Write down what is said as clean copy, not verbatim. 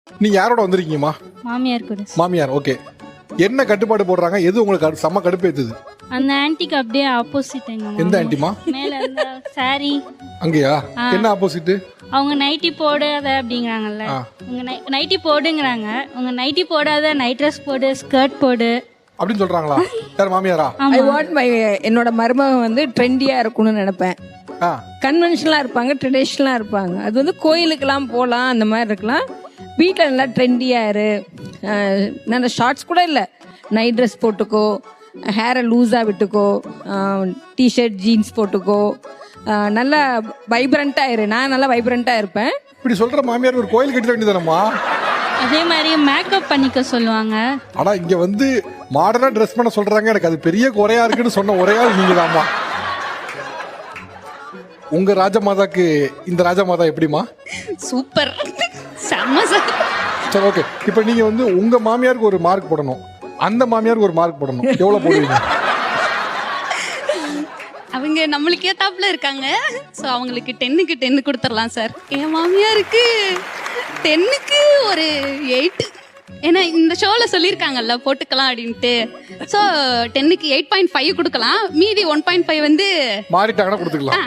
நீங்க யாரோட வந்திருக்கீங்கம்மா? மாமியார் கூட. மாமியார். ஓகே. என்ன கட்டுப்பாடு போடுறாங்க? எது உங்களுக்கு செம்ம கடுப்பேத்துது? அந்த ஆன்ட்டிக்கு அப்படியே ஆப்போசிட் எங்க மாமா. எந்த ஆன்ட்டிமா? மேல இருந்த சாரி. அங்கேயா? என்ன ஆப்போசிட்? அவங்க நைட்டி போடாத அப்படிங்கறாங்கல்ல. உங்க நைட்டி போடுங்கறாங்க. உங்க நைட்டி போடாத நைட் ட்ரெஸ் போடு, ஸ்கர்ட் போடு அப்படின்னு சொல்றாங்களா? யார் மாமியாரா? ஐ வாண்ட் மை என்னோட மருமகன் வந்து ட்ரெண்டியா இருக்கணும்னு நினைப்பேன். கன்வென்ஷனலா இருப்பாங்க, ட்ரெடிஷ்னலா இருப்பாங்க. அது வந்து கோயிலுக்கெல்லாம் போகலாம், அந்த மாதிரி இருக்கலாம். வீட்டில் நல்லா ட்ரெண்டியா இரு. நல்ல ஷார்ட்ஸ் கூட இல்லை, நைட் ட்ரெஸ் போட்டுக்கோ, ஹேரை லூஸாக விட்டுக்கோ, டிஷர்ட் ஜீன்ஸ் போட்டுக்கோ, நல்லா வைப்ரண்ட்டாக இரு. நான் நல்லா வைப்ரண்ட்டாக இருப்பேன். இப்படி சொல்ற மாமியார் ஒரு கோயில் கட்டிட வேண்டியதானம்மா? அதே மாதிரி மேக்கப் பண்ணிக்க சொல்லுவாங்க. ஆனா இங்க வந்து மாடர்னா ட்ரெஸ் பண்ண சொல்றாங்க. எனக்கு அது பெரிய குறையா இருக்குன்னு சொன்ன ஒரே ஆள் நீங்கதாம்மா. உங்க ராஜமாதாக்கு இந்த ராஜமாதா எப்படிமா? சூப்பர், செம்ம சார். சரி, ஓகே. இப்போ நீங்க வந்து உங்க மாமியாருக்கு ஒரு மார்க் போடணும், அந்த மாமியாருக்கு ஒரு மார்க் போடணும். எவ்வளவு போடுவீங்க? அவங்க நம்மளுக்கு ஏத்தாப்புல இருக்காங்க. ஸோ அவங்களுக்கு 10க்கு 10 கொடுத்துடலாம் சார். என் மாமியாருக்கு 10க்கு ஒரு 8. ஏன்னா இந்த ஷோவில் சொல்லியிருக்காங்கல்ல போட்டுக்கலாம் அப்படின்ட்டு. ஸோ 10க்கு 8.5 கொடுக்கலாம். மீதி 1.5 வந்து மாறிட்டாங்கன்னா கொடுத்துக்கலாம்.